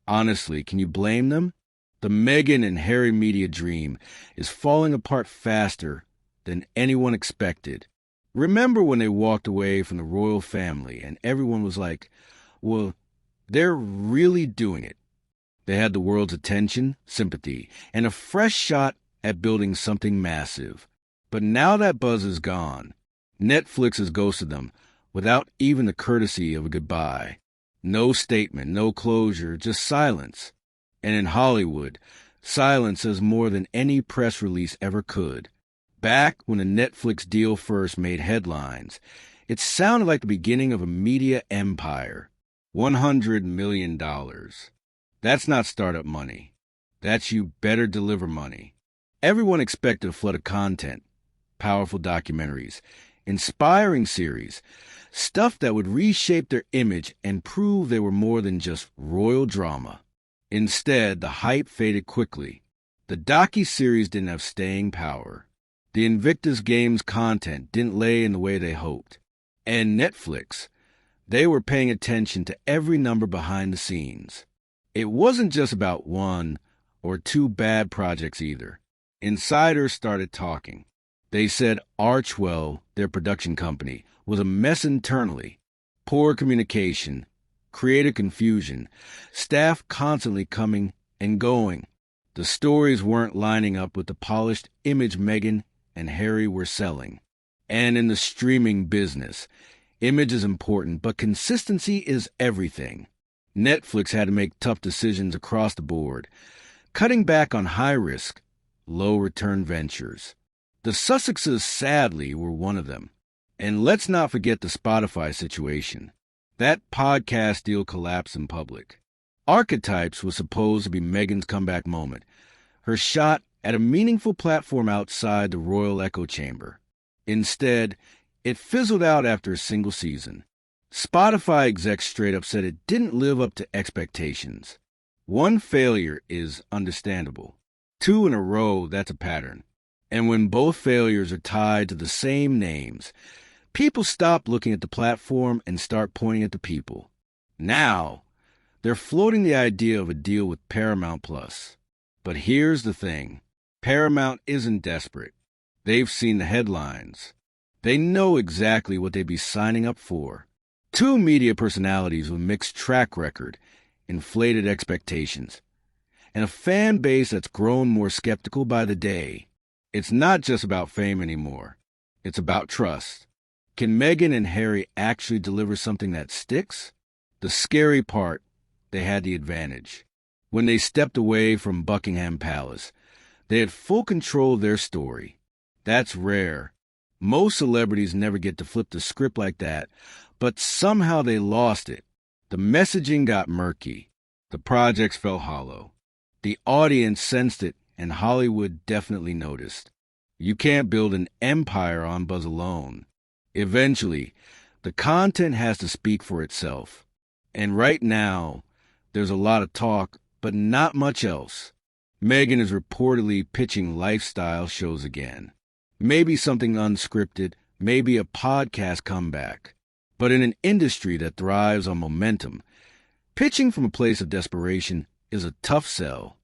Honestly, can you blame them? The Meghan and Harry media dream is falling apart faster than anyone expected. Remember when they walked away from the royal family and everyone was like, well, they're really doing it. They had the world's attention, sympathy, and a fresh shot at building something massive. But now that buzz is gone. Netflix has ghosted them without even the courtesy of a goodbye. No statement, no closure, just silence. And in Hollywood, silence says more than any press release ever could. Back when the Netflix deal first made headlines, it sounded like the beginning of a media empire. $100 million. That's not startup money. That's you better deliver money. Everyone expected a flood of content, powerful documentaries, inspiring series, stuff that would reshape their image and prove they were more than just royal drama. Instead, the hype faded quickly. The docu-series didn't have staying power. The Invictus Games content didn't lay in the way they hoped. And Netflix, they were paying attention to every number behind the scenes. It wasn't just about one or two bad projects either. Insiders started talking. They said Archwell, their production company, was a mess internally. Poor communication, creative confusion, staff constantly coming and going. The stories weren't lining up with the polished image Meghan and Harry were selling. And in the streaming business, image is important, but consistency is everything. Netflix had to make tough decisions across the board, cutting back on high-risk, low-return ventures. The Sussexes, sadly, were one of them. And let's not forget the Spotify situation. That podcast deal collapsed in public. Archetypes was supposed to be Meghan's comeback moment, her shot at a meaningful platform outside the royal echo chamber. Instead, it fizzled out after a single season. Spotify execs straight up said it didn't live up to expectations. One failure is understandable. Two in a row, that's a pattern. And when both failures are tied to the same names, people stop looking at the platform and start pointing at the people. Now, they're floating the idea of a deal with Paramount Plus. But here's the thing. Paramount isn't desperate. They've seen the headlines. They know exactly what they'd be signing up for. Two media personalities with mixed track record, inflated expectations, and a fan base that's grown more skeptical by the day. It's not just about fame anymore. It's about trust. Can Meghan and Harry actually deliver something that sticks? The scary part, they had the advantage. When they stepped away from Buckingham Palace, they had full control of their story. That's rare. Most celebrities never get to flip the script like that, but somehow they lost it. The messaging got murky. The projects felt hollow. The audience sensed it, and Hollywood definitely noticed. You can't build an empire on buzz alone. Eventually, the content has to speak for itself. And right now, there's a lot of talk, but not much else. Meghan is reportedly pitching lifestyle shows again. Maybe something unscripted, maybe a podcast comeback. But in an industry that thrives on momentum, pitching from a place of desperation is a tough sell.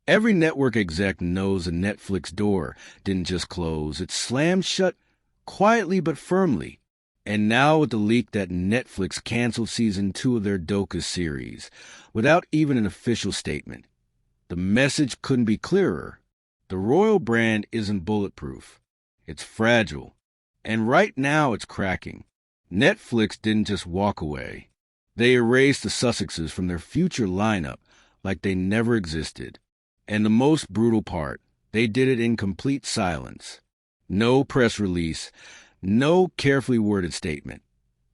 Every network exec knows the Netflix door didn't just close, it slammed shut quietly but firmly. And now with the leak that Netflix canceled season 2 of their docu series, without even an official statement, the message couldn't be clearer. The royal brand isn't bulletproof. It's fragile. And right now it's cracking. Netflix didn't just walk away. They erased the Sussexes from their future lineup like they never existed. And the most brutal part, they did it in complete silence. No press release, no carefully worded statement,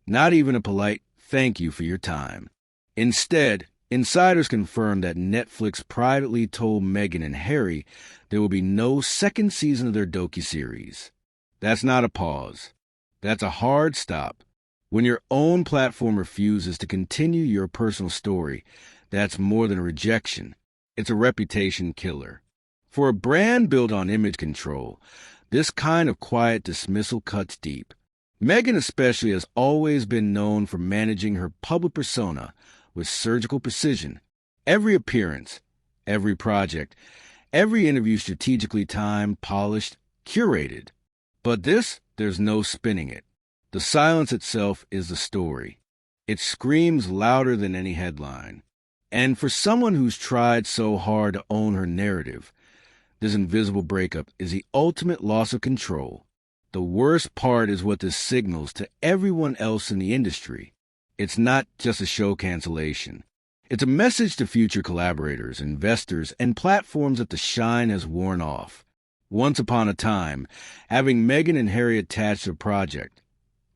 not even a polite thank you for your time. Instead, insiders confirmed that Netflix privately told Meghan and Harry there will be no second season of their docu-series. That's not a pause. That's a hard stop. When your own platform refuses to continue your personal story, that's more than a rejection. It's a reputation killer. For a brand built on image control, this kind of quiet dismissal cuts deep. Meghan especially has always been known for managing her public persona with surgical precision. Every appearance, every project, every interview strategically timed, polished, curated. But there's no spinning it. The silence itself is the story. It screams louder than any headline. And for someone who's tried so hard to own her narrative, this invisible breakup is the ultimate loss of control. The worst part is what this signals to everyone else in the industry. It's not just a show cancellation. It's a message to future collaborators, investors, and platforms that the shine has worn off. Once upon a time, having Meghan and Harry attached to a project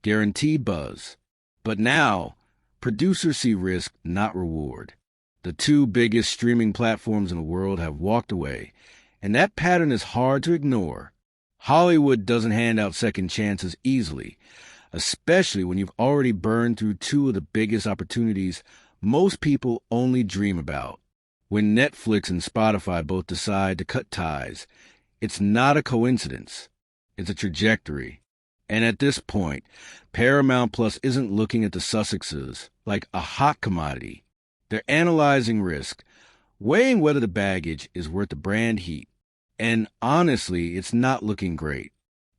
guaranteed buzz. But now, producers see risk, not reward. The two biggest streaming platforms in the world have walked away, and that pattern is hard to ignore. Hollywood doesn't hand out second chances easily, especially when you've already burned through two of the biggest opportunities most people only dream about. When Netflix and Spotify both decide to cut ties, it's not a coincidence. It's a trajectory. And at this point, Paramount Plus isn't looking at the Sussexes like a hot commodity. They're analyzing risk, weighing whether the baggage is worth the brand heat. And honestly, it's not looking great.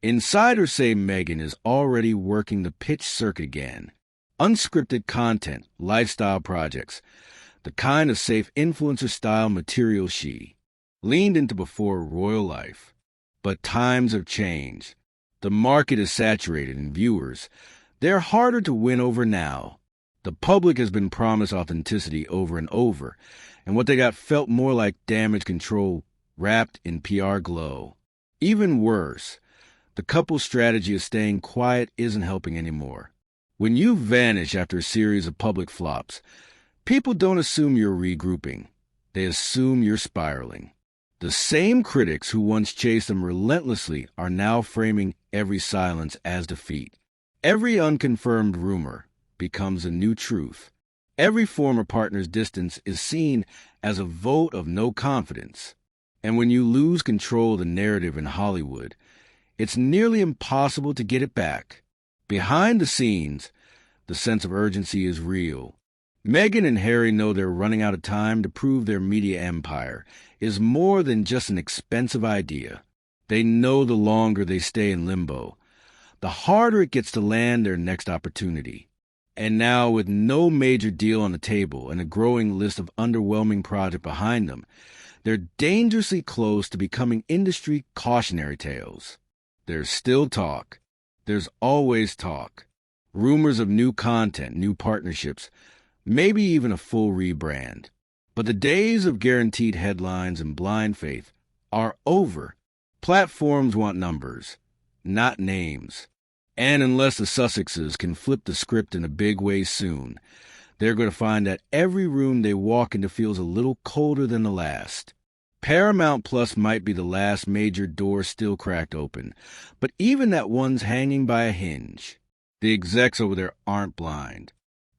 Insiders say Meghan is already working the pitch circuit again. Unscripted content, lifestyle projects, the kind of safe influencer-style material she leaned into before royal life. But times have changed. The market is saturated and viewers, they're harder to win over now. The public has been promised authenticity over and over, and what they got felt more like damage control wrapped in PR glow. Even worse, the couple's strategy of staying quiet isn't helping anymore. When you vanish after a series of public flops, people don't assume you're regrouping. They assume you're spiraling. The same critics who once chased them relentlessly are now framing every silence as defeat. Every unconfirmed rumor becomes a new truth. Every former partner's distance is seen as a vote of no confidence. And when you lose control of the narrative in Hollywood, it's nearly impossible to get it back. Behind the scenes, the sense of urgency is real. Meghan and Harry know they're running out of time to prove their media empire is more than just an expensive idea. They know the longer they stay in limbo, the harder it gets to land their next opportunity. And now, with no major deal on the table and a growing list of underwhelming projects behind them, they're dangerously close to becoming industry cautionary tales. There's still talk. There's always talk. Rumors of new content, new partnerships, maybe even a full rebrand. But the days of guaranteed headlines and blind faith are over. Platforms want numbers, not names. And unless the Sussexes can flip the script in a big way soon, they're going to find that every room they walk into feels a little colder than the last. Paramount Plus might be the last major door still cracked open, but even that one's hanging by a hinge. The execs over there aren't blind.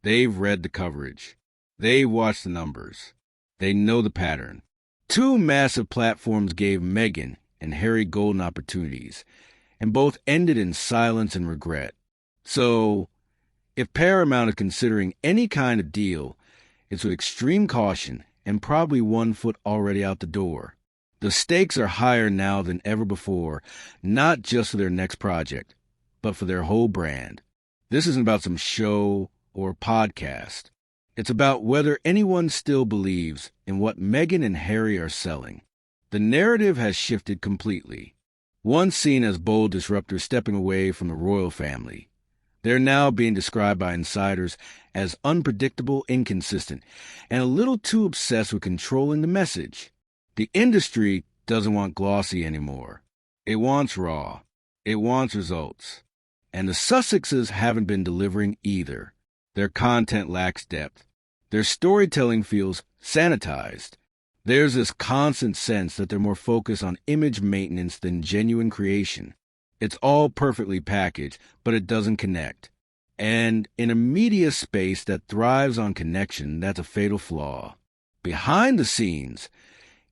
They've read the coverage. They've watched the numbers. They know the pattern. Two massive platforms gave Meghan and Harry golden opportunities, and both ended in silence and regret. So, if Paramount is considering any kind of deal, it's with extreme caution and probably one foot already out the door. The stakes are higher now than ever before, not just for their next project, but for their whole brand. This isn't about some show or podcast. It's about whether anyone still believes in what Meghan and Harry are selling. The narrative has shifted completely. Once seen as bold disruptors stepping away from the royal family, they're now being described by insiders as unpredictable, inconsistent, and a little too obsessed with controlling the message. The industry doesn't want glossy anymore. It wants raw. It wants results. And the Sussexes haven't been delivering either. Their content lacks depth. Their storytelling feels sanitized. There's this constant sense that they're more focused on image maintenance than genuine creation. It's all perfectly packaged, but it doesn't connect. And in a media space that thrives on connection, that's a fatal flaw. Behind the scenes,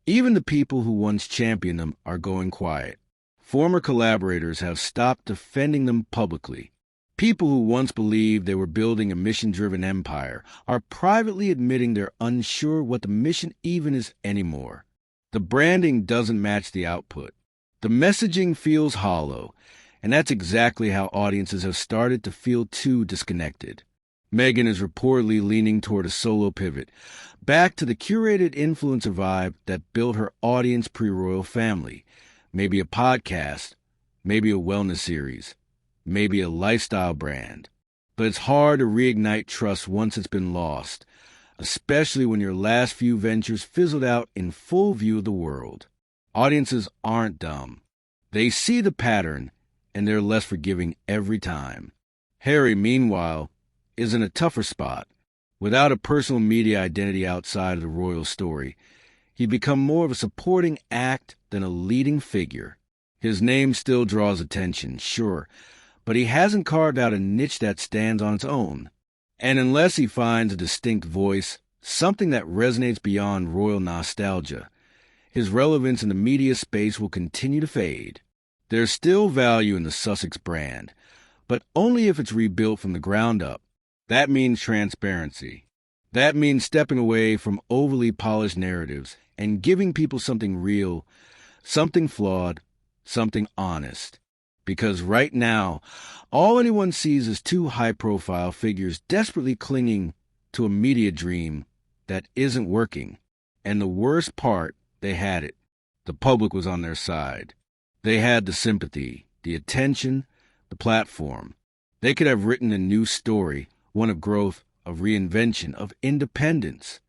even the people who once championed them are going quiet. Former collaborators have stopped defending them publicly. People who once believed they were building a mission-driven empire are privately admitting they're unsure what the mission even is anymore. The branding doesn't match the output. The messaging feels hollow, and that's exactly how audiences have started to feel too disconnected. Meghan is reportedly leaning toward a solo pivot, back to the curated influencer vibe that built her audience pre-royal family. Maybe a podcast, maybe a wellness series, maybe a lifestyle brand. But it's hard to reignite trust once it's been lost, especially when your last few ventures fizzled out in full view of the world. Audiences aren't dumb. They see the pattern, and they're less forgiving every time. Harry, meanwhile, is in a tougher spot. Without a personal media identity outside of the royal story, he'd become more of a supporting act than a leading figure. His name still draws attention, sure, but he hasn't carved out a niche that stands on its own. And unless he finds a distinct voice, something that resonates beyond royal nostalgia, his relevance in the media space will continue to fade. There's still value in the Sussex brand, but only if it's rebuilt from the ground up. That means transparency. That means stepping away from overly polished narratives and giving people something real, something flawed, something honest. Because right now, all anyone sees is two high-profile figures desperately clinging to a media dream that isn't working. And the worst part, they had it. The public was on their side. They had the sympathy, the attention, the platform. They could have written a new story, one of growth, of reinvention, of independence.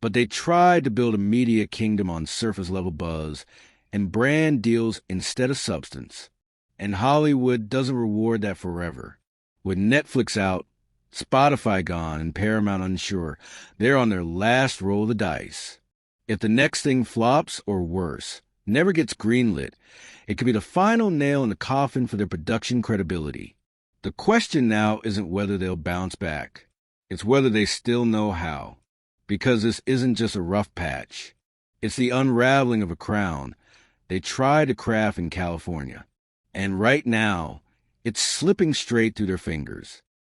But they tried to build a media kingdom on surface-level buzz and brand deals instead of substance. And Hollywood doesn't reward that forever. With Netflix out, Spotify gone, and Paramount unsure, they're on their last roll of the dice. If the next thing flops, or worse, never gets greenlit, it could be the final nail in the coffin for their production credibility. The question now isn't whether they'll bounce back. It's whether they still know how. Because this isn't just a rough patch. It's the unraveling of a crown they tried to craft in California. And right now, it's slipping straight through their fingers.